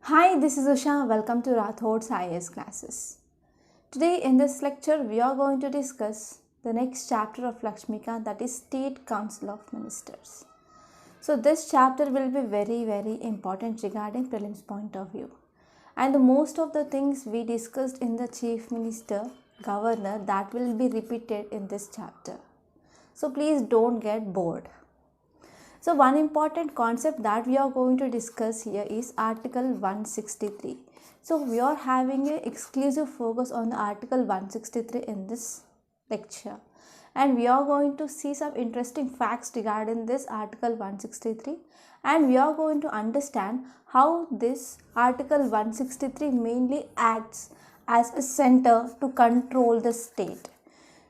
Hi, this is Usha. Welcome to Rathod's IAS classes. Today in this lecture, we are going to discuss the next chapter of Lakshmika, that is State Council of Ministers. So this chapter will be very important regarding prelims point of view. And the most of the things we discussed in the Chief Minister, Governor, that will be repeated in this chapter. So please don't get bored. So one important concept that we are going to discuss here is Article 163. So we are having an exclusive focus on the Article 163 in this lecture. And we are going to see some interesting facts regarding this Article 163. And we are going to understand how this Article 163 mainly acts as a center to control the state.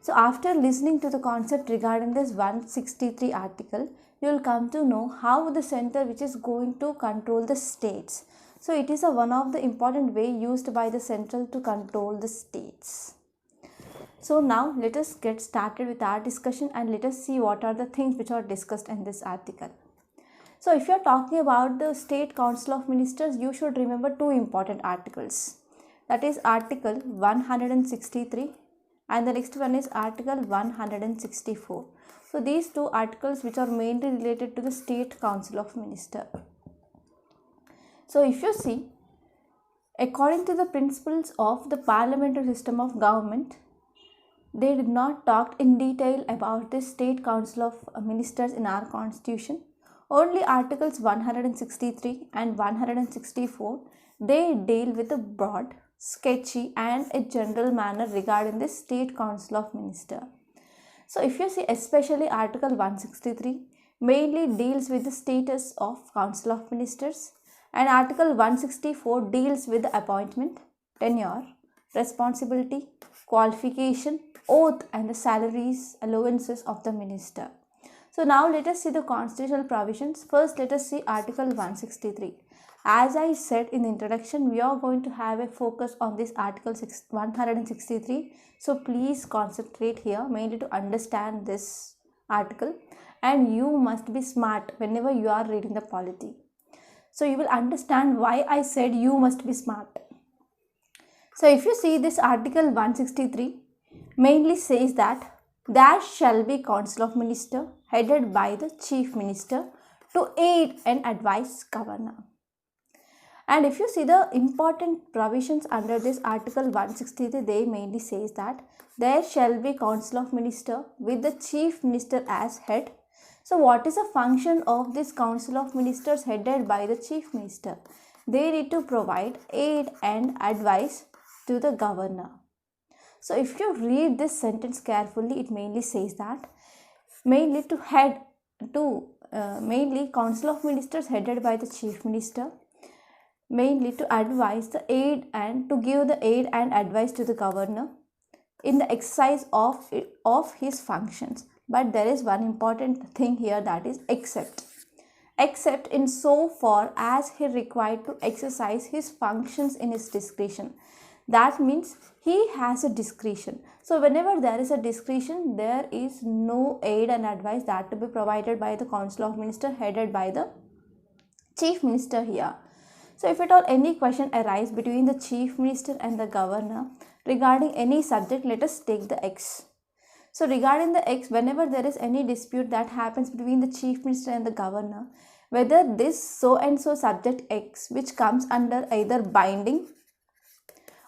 So after listening to the concept regarding this 163 article, you will come to know how the center which is going to control the states. So it is one of the important way used by the central to control the states. So now let us get started with our discussion and let us see what are the things which are discussed in this article. So if you are talking about the State Council of Ministers, you should remember two important articles. That is Article 163 and the next one is Article 164. So these two articles which are mainly related to the State Council of Ministers. So if you see, according to the principles of the parliamentary system of government, they did not talk in detail about the State Council of Ministers in our constitution. Only Articles 163 and 164, they deal with a broad, sketchy and a general manner regarding the State Council of Ministers. So if you see, especially Article 163 mainly deals with the status of Council of Ministers, and Article 164 deals with the appointment, tenure, responsibility, qualification, oath and the salaries, allowances of the minister. So now let us see the constitutional provisions. First let us see Article 163. As I said in the introduction, we are going to have a focus on this Article 163. So please concentrate here mainly to understand this article, and you must be smart whenever you are reading the polity. So you will understand why I said you must be smart. So if you see, this Article 163 mainly says that there shall be Council of Ministers headed by the Chief Minister to aid and advise Governor. And if you see the important provisions under this Article 163, they mainly says that there shall be Council of Ministers with the Chief Minister as head. So what is the function of this Council of Ministers headed by the Chief Minister? They need to provide aid and advice to the Governor. So if you read this sentence carefully, it mainly says that mainly Council of Ministers headed by the Chief Minister, mainly to advise the aid and to give the aid and advice to the Governor in the exercise of his functions. But there is one important thing here, that is except in so far as he required to exercise his functions in his discretion. That means he has a discretion. So whenever there is a discretion, there is no aid and advice that to be provided by the Council of Ministers headed by the Chief Minister here. So if at all any question arise between the Chief Minister and the Governor regarding any subject, let us take the X. So regarding the X, whenever there is any dispute that happens between the Chief Minister and the Governor, whether this so and so subject X, which comes under either binding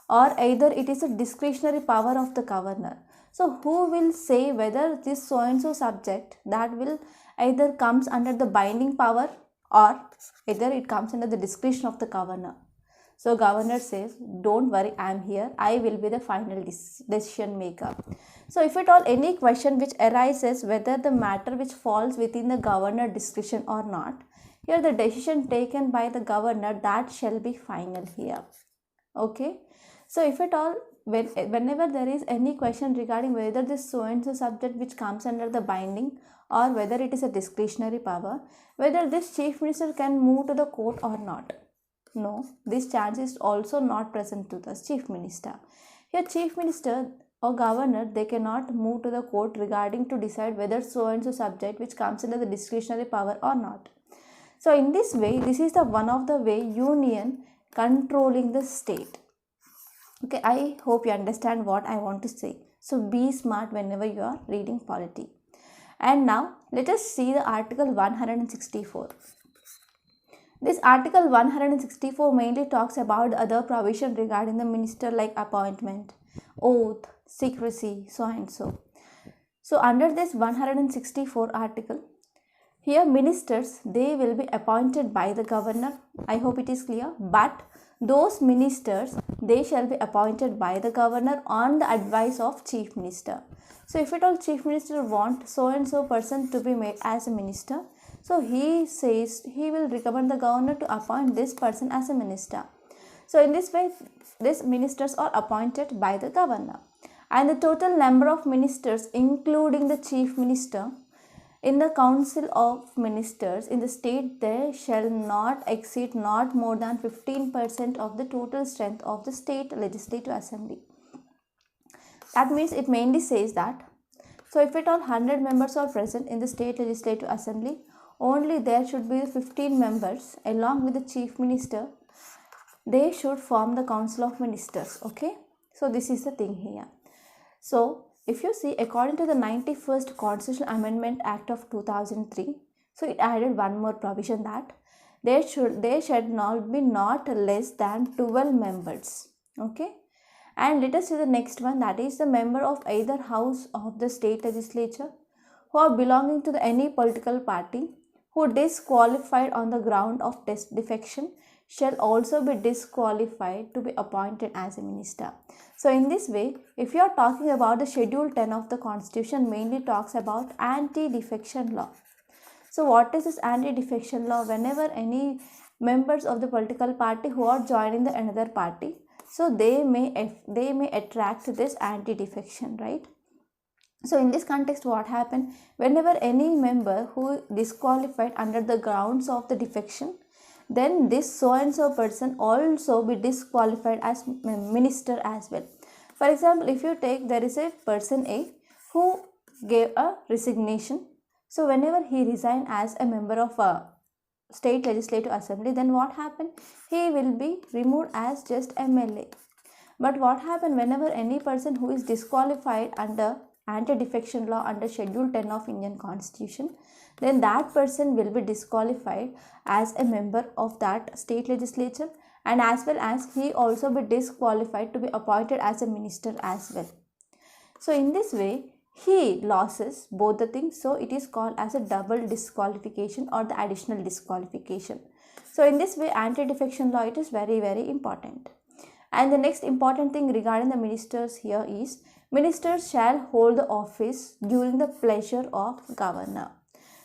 or either it is a discretionary power of the Governor. So who will say whether this so and so subject that will either comes under the binding power or either it comes under the discretion of the Governor? So Governor says, don't worry, I am here, I will be the final decision maker. So if at all any question which arises whether the matter which falls within the Governor discretion or not, here the decision taken by the Governor, that shall be final here. Okay. So if at all whenever there is any question regarding whether this so and so subject which comes under the binding or whether it is a discretionary power, whether this Chief Minister can move to the court or not. No, this chance is also not present to the Chief Minister. Here Chief Minister or Governor, they cannot move to the court regarding to decide whether so and so subject which comes under the discretionary power or not. So in this way, this is the one of the way Union controlling the state. Okay, I hope you understand what I want to say. So be smart whenever you are reading polity. And now let us see the article 164. This article 164 mainly talks about other provision regarding the minister, like appointment, oath, secrecy, so and so. So under this 164 article, here ministers, they will be appointed by the governor. I hope it is clear. But those ministers, they shall be appointed by the governor on the advice of chief minister. So if at all chief minister want so and so person to be made as a minister, so he says he will recommend the governor to appoint this person as a minister. So in this way, these ministers are appointed by the governor. And the total number of ministers, including the chief minister, in the council of ministers in the state, they shall not exceed not more than 15% of the total strength of the state legislative assembly. That means it mainly says that, so if at all 100 members are present in the state legislative assembly, only there should be 15 members along with the chief minister. They should form the council of ministers. Okay, so this is the thing here. So if you see, according to the 91st Constitutional Amendment Act of 2003, so it added one more provision that they should not be not less than 12 members. Okay, and let us see the next one, that is the member of either house of the state legislature who are belonging to any political party who disqualified on the ground of defection shall also be disqualified to be appointed as a minister. So in this way, if you are talking about the Schedule 10 of the Constitution, mainly talks about anti-defection law. So what is this anti-defection law? Whenever any members of the political party who are joining the another party, so they may attract this anti-defection, right? So in this context, what happened? Whenever any member who disqualified under the grounds of the defection, then this so and so person also be disqualified as minister as well. For example, if you take, there is a person A who gave a resignation. So whenever he resigned as a member of a state legislative assembly, then what happened? He will be removed as just MLA. But what happened whenever any person who is disqualified under anti-defection law under Schedule 10 of Indian Constitution, then that person will be disqualified as a member of that state legislature, and as well as he also be disqualified to be appointed as a minister as well. So in this way, he loses both the things. So it is called as a double disqualification or the additional disqualification. So in this way, anti-defection law, it is very, very important. And the next important thing regarding the ministers here is, ministers shall hold the office during the pleasure of governor.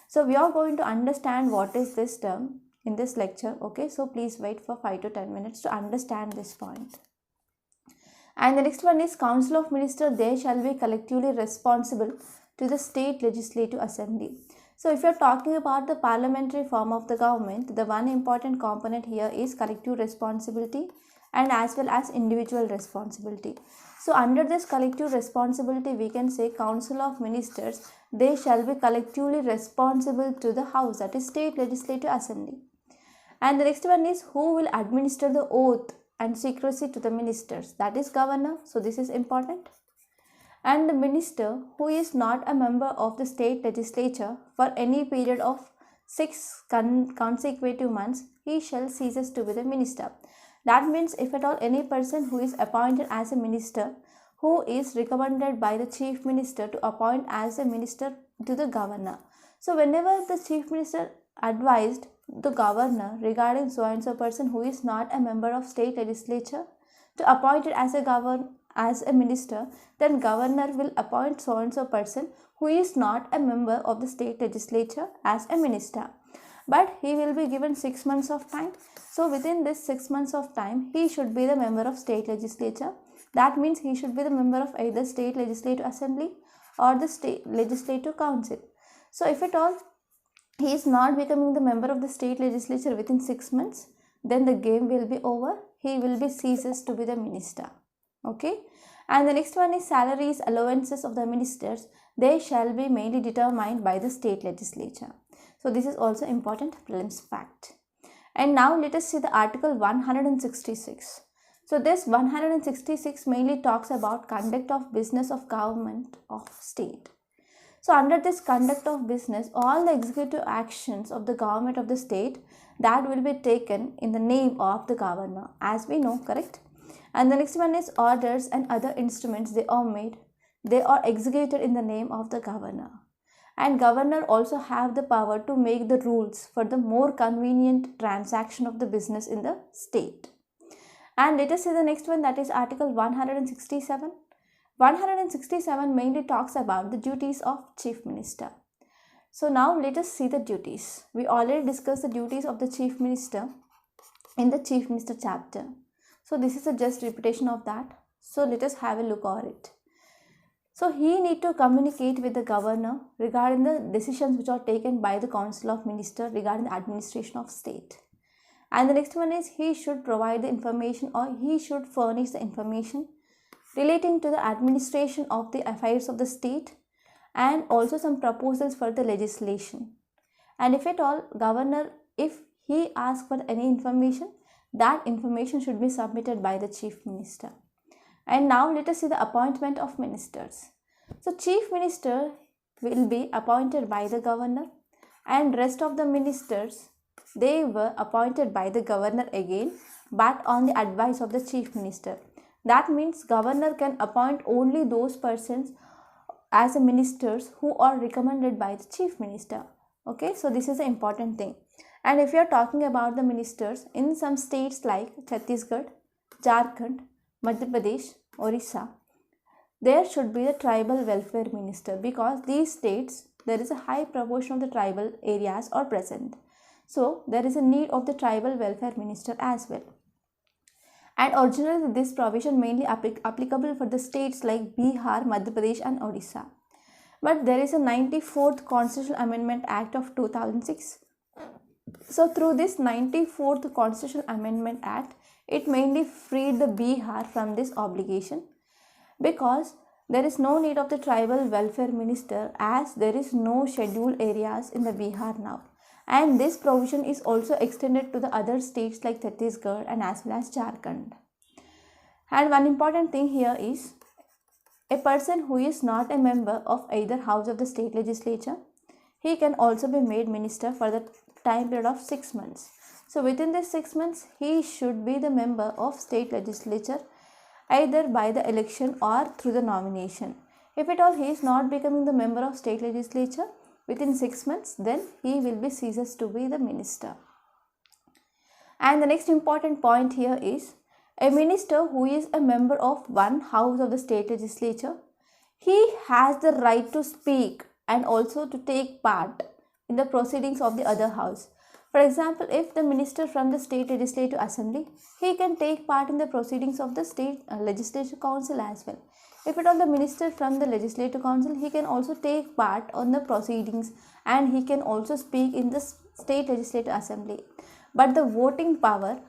So we are going to understand what is this term in this lecture. Okay, so please wait for 5 to 10 minutes to understand this point. And the next one is Council of Ministers, they shall be collectively responsible to the state legislative assembly. So if you are talking about the parliamentary form of the government, the one important component here is collective responsibility and as well as individual responsibility. So under this collective responsibility, we can say Council of Ministers, they shall be collectively responsible to the house, that is state legislative assembly. And the next one is who will administer the oath and secrecy to the ministers, that is governor. So this is important. And the minister who is not a member of the state legislature for any period of 6 consecutive months, he shall ceases to be the minister. That means if at all any person who is appointed as a minister, who is recommended by the chief minister to appoint as a minister to the governor. So whenever the chief minister advised the governor regarding so and so person who is not a member of state legislature to appoint it as a minister, then governor will appoint so and so person who is not a member of the state legislature as a minister. But he will be given 6 months of time. So within this 6 months of time, he should be the member of state legislature. That means he should be the member of either state legislative assembly or the state legislative council. So if at all he is not becoming the member of the state legislature within 6 months, then the game will be over. He will be ceases to be the minister. Okay. And the next one is salaries, allowances of the ministers. They shall be mainly determined by the state legislature. So this is also important prelims fact. And now let us see the article 166. So this 166 mainly talks about conduct of business of government of state. So under this conduct of business, all the executive actions of the government of the state that will be taken in the name of the governor, as we know, correct? And the next one is orders and other instruments they are executed in the name of the governor. And governor also have the power to make the rules for the more convenient transaction of the business in the state. And let us see the next one, that is article 167. 167 mainly talks about the duties of chief minister. So now let us see the duties. We already discussed the duties of the chief minister in the chief minister chapter. So this is a just repetition of that. So let us have a look at it. So he need to communicate with the governor regarding the decisions which are taken by the council of ministers regarding the administration of state. And the next one is he should provide the information, or he should furnish the information relating to the administration of the affairs of the state, and also some proposals for the legislation. And if at all governor, if he asks for any information, that information should be submitted by the chief minister. And now let us see the appointment of ministers. So chief minister will be appointed by the governor, and rest of the ministers, they were appointed by the governor again, but on the advice of the chief minister. That means governor can appoint only those persons as a ministers who are recommended by the chief minister. Okay, so this is an important thing. And if you are talking about the ministers in some states like Chhattisgarh, Jharkhand, Madhya Pradesh, Orissa, there should be the tribal welfare minister, because these states there is a high proportion of the tribal areas are present. So there is a need of the tribal welfare minister as well. And originally this provision mainly applicable for the states like Bihar, Madhya Pradesh and Odisha. But there is a 94th Constitutional Amendment Act of 2006. So through this 94th Constitutional Amendment Act, it mainly freed the Bihar from this obligation, because there is no need of the tribal welfare minister, as there is no scheduled areas in the Bihar now. And this provision is also extended to the other states like Chhattisgarh and as well as Jharkhand. And one important thing here is, a person who is not a member of either house of the state legislature, he can also be made minister for the time period of 6 months. So within this 6 months, he should be the member of state legislature either by the election or through the nomination. If at all he is not becoming the member of state legislature within 6 months, then he will be ceases to be the minister. And the next important point here is, a minister who is a member of one house of the state legislature, he has the right to speak and also to take part in the proceedings of the other house. For example, if the minister from the state legislative assembly, he can take part in the proceedings of the state legislative council as well. If at all the minister from the legislative council, he can also take part on the proceedings, and he can also speak in the state legislative assembly. But the voting power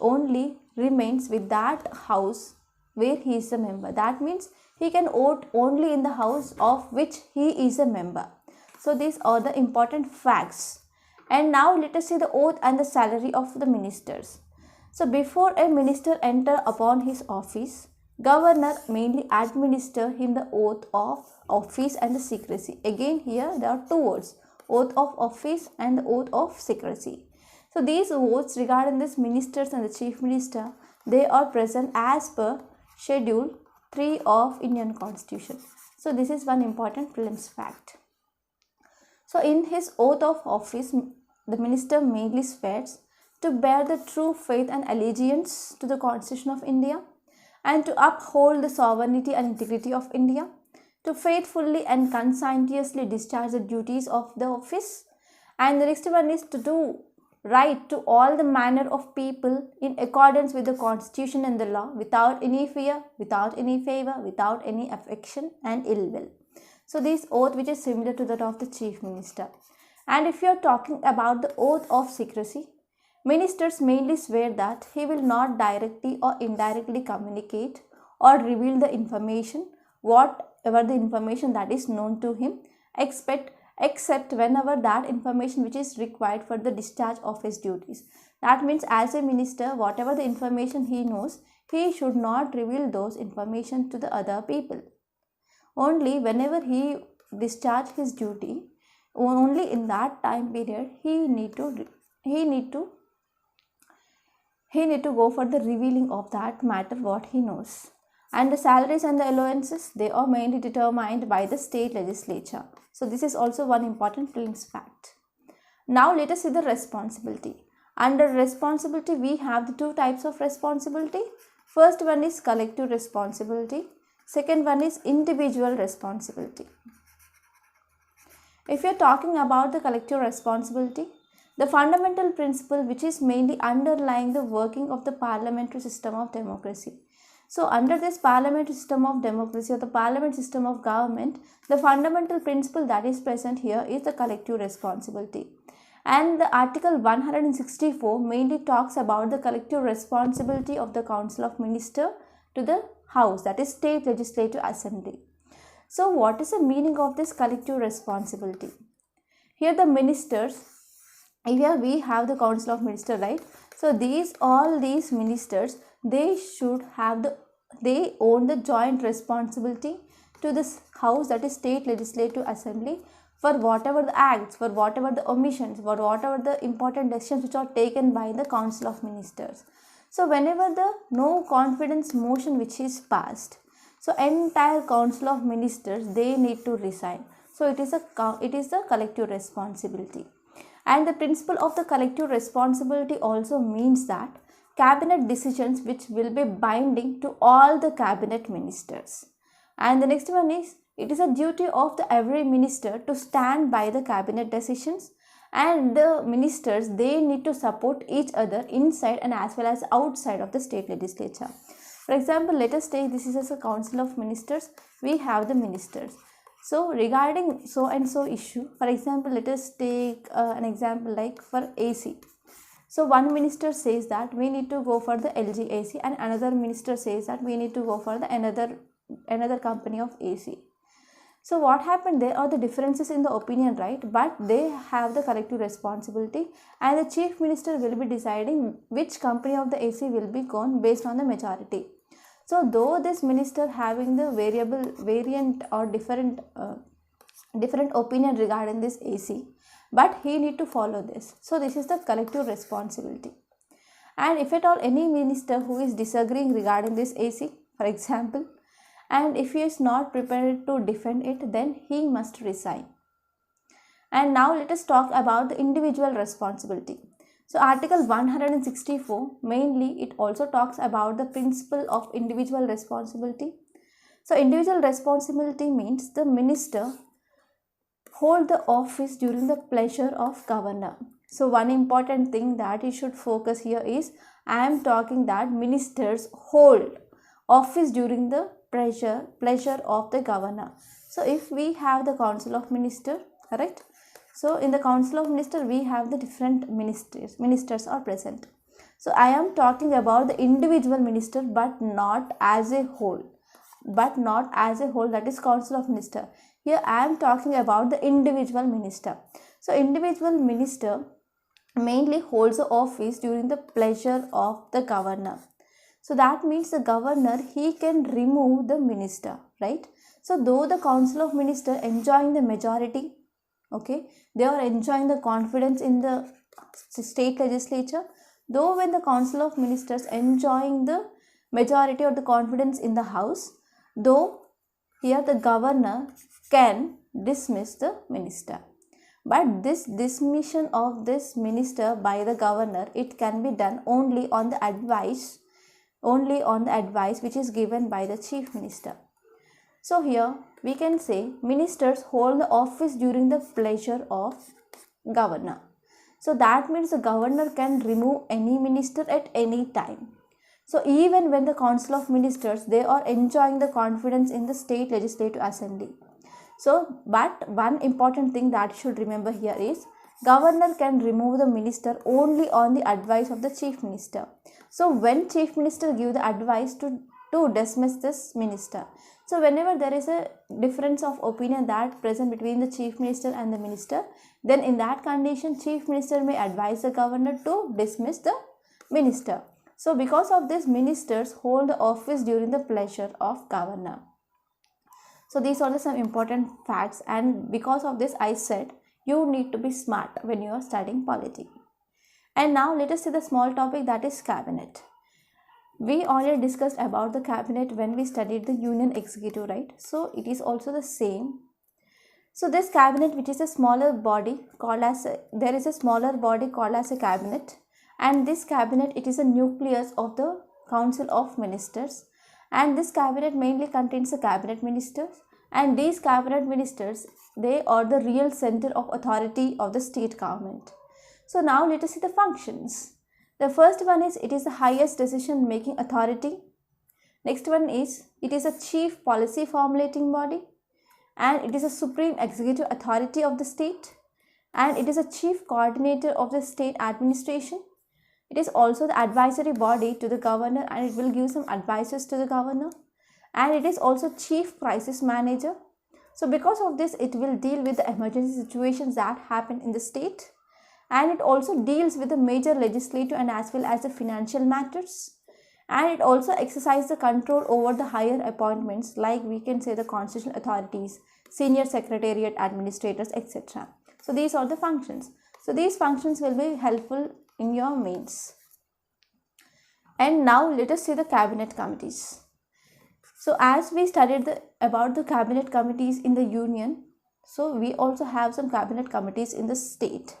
only remains with that house where he is a member. That means he can vote only in the house of which he is a member. So these are the important facts. And now let us see the oath and the salary of the ministers. So before a minister enter upon his office, governor mainly administer him the oath of office and the secrecy. Again here there are two words, oath of office and the oath of secrecy. So these oaths regarding this ministers and the chief minister, they are present as per Schedule 3 of Indian Constitution. So this is one important prelims fact. So in his oath of office, the minister mainly swears to bear the true faith and allegiance to the Constitution of India, and to uphold the sovereignty and integrity of India, to faithfully and conscientiously discharge the duties of the office. And the next one is to do right to all the manner of people in accordance with the Constitution and the law, without any fear, without any favor, without any affection and ill will. So this oath, which is similar to that of the chief minister. And if you are talking about the oath of secrecy, ministers mainly swear that he will not directly or indirectly communicate or reveal the information, whatever the information that is known to him, except whenever that information which is required for the discharge of his duties. That means as a minister, whatever the information he knows, he should not reveal those information to the other people. Only whenever he discharge his duty, only in that time period he need to go for the revealing of that matter what he knows. And the salaries and the allowances, they are mainly determined by the state legislature. So this is also one important prelims fact. Now let us see the responsibility. Under responsibility, we have the two types of responsibility. First one is collective responsibility. Second one is individual responsibility. If you are talking about the collective responsibility, the fundamental principle which is mainly underlying the working of the parliamentary system of democracy. So under this parliamentary system of democracy or the parliament system of government, the fundamental principle that is present here is the collective responsibility. And the article 164 mainly talks about the collective responsibility of the Council of Ministers to the House, that is State Legislative Assembly. So what is the meaning of this collective responsibility? Here the ministers, here we have the Council of Ministers, right? So all these ministers, they own the joint responsibility to this House, that is State Legislative Assembly, for whatever the acts, for whatever the omissions, for whatever the important decisions which are taken by the Council of Ministers. So whenever the no confidence motion which is passed, so entire Council of Ministers, they need to resign. So it is the collective responsibility. And the principle of the collective responsibility also means that cabinet decisions which will be binding to all the cabinet ministers. And the next one is, it is a duty of every minister to stand by the cabinet decisions, and the ministers, they need to support each other inside and as well as outside of the state legislature. For example, let us take this is as a Council of Ministers, we have the ministers. So regarding so and so issue, for example, let us take an example like for AC. So one minister says that we need to go for the LG AC, and another minister says that we need to go for the another company of AC. So what happened, there are the differences in the opinion, right? But they have the collective responsibility, and the chief minister will be deciding which company of the AC will be gone based on the majority. So though this minister having the variant or different opinion regarding this AC, but he need to follow this. So this is the collective responsibility. And if at all any minister who is disagreeing regarding this AC, for example, and if he is not prepared to defend it, then he must resign. And now let us talk about the individual responsibility. So article 164, mainly it also talks about the principle of individual responsibility. So individual responsibility means the minister hold the office during the pleasure of governor. So one important thing that you should focus here is, I am talking that ministers hold office during the pleasure of the governor. So if we have the Council of Ministers, correct? So in the Council of Ministers, we have the different ministers are present. So I am talking about the individual minister, but not as a whole. That is Council of Ministers. Here I am talking about the individual minister. So individual minister mainly holds the office during the pleasure of the governor. So that means the governor, he can remove the minister, right? So though the Council of Ministers enjoying the majority, okay, they are enjoying the confidence in the state legislature, though when the Council of Ministers enjoying the majority or the confidence in the House, though here the governor can dismiss the minister. But this dismission of this minister by the governor, it can be done only on the advice which is given by the chief minister. So here we can say ministers hold the office during the pleasure of governor. So that means the governor can remove any minister at any time. So even when the Council of Ministers, they are enjoying the confidence in the State Legislative Assembly. So, but one important thing that you should remember here is, governor can remove the minister only on the advice of the chief minister. So when chief minister give the advice to to dismiss this minister. So whenever there is a difference of opinion that present between the chief minister and the minister, then in that condition chief minister may advise the governor to dismiss the minister. So because of this, ministers hold the office during the pleasure of governor. So these are some important facts, and because of this I said you need to be smart when you are studying polity. And now let us see the small topic, that is cabinet. We already discussed about the cabinet when we studied the union executive, right? So it is also the same. So this cabinet, which is a smaller body called as there is a smaller body called as a cabinet, and this cabinet, it is a nucleus of the council of ministers, and this cabinet mainly contains the cabinet ministers, and these cabinet ministers, they are the real center of authority of the state government. So now let us see the functions. The first one is it is the highest decision making authority. Next one is it is a chief policy formulating body, and it is a supreme executive authority of the state, and it is a chief coordinator of the state administration. It is also the advisory body to the governor, and it will give some advices to the governor, and it is also chief crisis manager. So because of this, it will deal with the emergency situations that happen in the state, and it also deals with the major legislative and as well as the financial matters, and it also exercises the control over the higher appointments, like we can say the constitutional authorities, senior secretariat administrators, etc. So these are the functions. So these functions will be helpful in your mains. And now let us see the cabinet committees. So as we studied about the cabinet committees in the union, so we also have some cabinet committees in the state.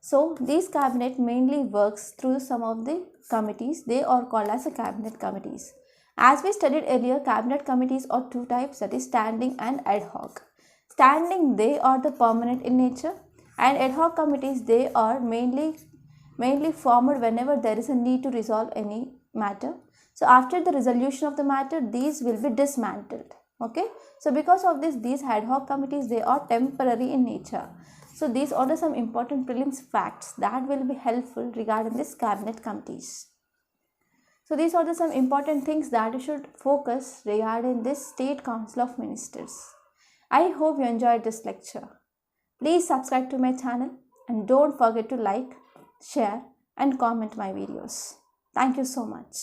So these cabinet mainly works through some of the committees. They are called as the cabinet committees. As we studied earlier, cabinet committees are two types, that is standing and ad hoc. Standing, they are the permanent in nature, and ad hoc committees, they are mainly formed whenever there is a need to resolve any matter. So after the resolution of the matter, these will be dismantled. Okay, so because of this, these ad hoc committees, they are temporary in nature. So these are some important prelims facts that will be helpful regarding this cabinet committees. So these are some important things that you should focus regarding this State Council of Ministers. I hope you enjoyed this lecture. Please subscribe to my channel and don't forget to like, share and comment my videos. Thank you so much.